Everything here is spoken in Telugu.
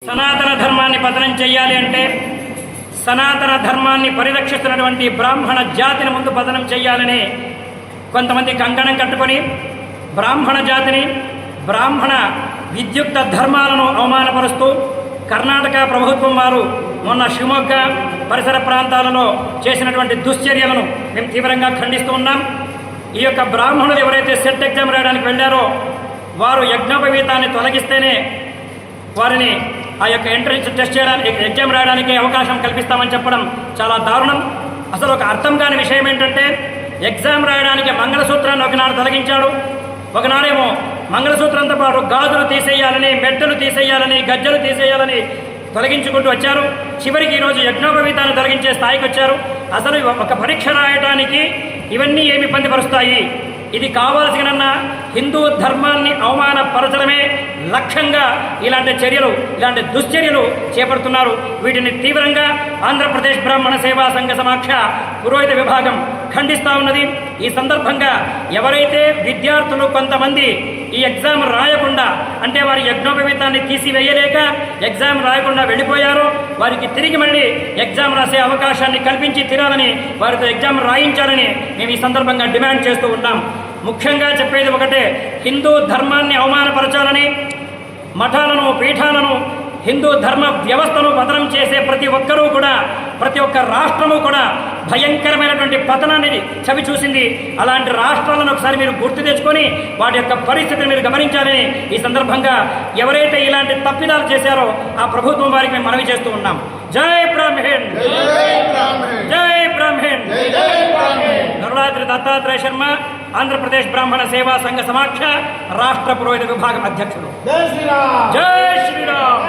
సనాతన ధర్మాన్ని పతనం చేయాలి అంటే సనాతన ధర్మాన్ని పరిరక్షిస్తున్నటువంటి బ్రాహ్మణ జాతిని ముందు పతనం చేయాలని కొంతమంది కంకణం కట్టుకొని బ్రాహ్మణ జాతిని బ్రాహ్మణ విద్యుక్త ధర్మాలను అవమానపరుస్తూ కర్ణాటక ప్రభుత్వం వారు మొన్న శివమొగ్గ పరిసర ప్రాంతాలలో చేసినటువంటి దుశ్చర్యలను మేము తీవ్రంగా ఖండిస్తూ ఉన్నాం. ఈ యొక్క బ్రాహ్మణులు ఎవరైతే సెట్ ఎగ్జామ్ రాయడానికి వెళ్ళారో వారు యజ్ఞోపవీతాన్ని తొలగిస్తేనే వారిని ఆ యొక్క ఎంట్రన్స్ టెస్ట్ చేయడానికి ఎగ్జామ్ రాయడానికి అవకాశం కల్పిస్తామని చెప్పడం చాలా దారుణం. అసలు ఒక అర్థం కాని విషయం ఏంటంటే ఎగ్జామ్ రాయడానికి మంగళసూత్రాన్ని ఒకనాడు తొలగించాడు, ఒకనాడేమో మంగళసూత్రంతో పాటు గాజులు తీసేయాలని, మెట్టలు తీసేయాలని, గజ్జలు తీసేయాలని తొలగించుకుంటూ వచ్చారు. చివరికి ఈరోజు యజ్ఞోపవీతాన్ని తొలగించే స్థాయికి వచ్చారు. అసలు ఒక పరీక్ష రాయడానికి ఇవన్నీ ఏమి ఇబ్బంది పరుస్తాయి? ఇది కావాల్సిన హిందూ ధర్మాన్ని అవమానపరచడమే లక్ష్యంగా ఇలాంటి చర్యలు, ఇలాంటి దుశ్చర్యలు చేపడుతున్నారు. వీటిని తీవ్రంగా ఆంధ్రప్రదేశ్ బ్రాహ్మణ సేవా సంఘ సమాఖ్య పురోహిత విభాగం ఖండిస్తూ ఉన్నది. ఈ సందర్భంగా ఎవరైతే విద్యార్థులు కొంతమంది ఈ ఎగ్జామ్ రాయకుండా, అంటే వారి యజ్ఞోపవీతాన్ని తీసివేయలేక ఎగ్జామ్ రాయకుండా వెళ్ళిపోయారో వారికి తిరిగి మళ్ళీ ఎగ్జామ్ రాసే అవకాశాన్ని కల్పించి తీరాలని, వారితో ఎగ్జామ్ రాయించాలని మేము ఈ సందర్భంగా డిమాండ్ చేస్తూ ఉన్నాం. ముఖ్యంగా చెప్పేది ఒకటే, హిందూ ధర్మాన్ని అవమానపరచాలని, మఠాలను, పీఠాలను, హిందూ ధర్మ వ్యవస్థను పతనం చేసే ప్రతి ఒక్కరూ కూడా, ప్రతి ఒక్క రాష్ట్రము కూడా భయంకరమైనటువంటి పతనాన్ని చవి చూసింది. అలాంటి రాష్ట్రాలను ఒకసారి మీరు గుర్తు తెచ్చుకొని వాటి యొక్క పరిస్థితిని మీరు గమనించాలని ఈ సందర్భంగా ఎవరైతే ఇలాంటి తప్పిదాలు చేశారో ఆ ప్రభుత్వం వారికి మేము మనవి చేస్తూ ఉన్నాం. జై బ్రాహ్మణ్, జై బ్రాహ్మణ్. నరులాద్రి దత్తాత్రేయ శర్మ, ఆంధ్రప్రదేశ్ బ్రాహ్మణ సేవా సంఘ సమాఖ్య రాష్ట్ర పురోహిత విభాగం అధ్యక్షుడు. జై శ్రీరామ్.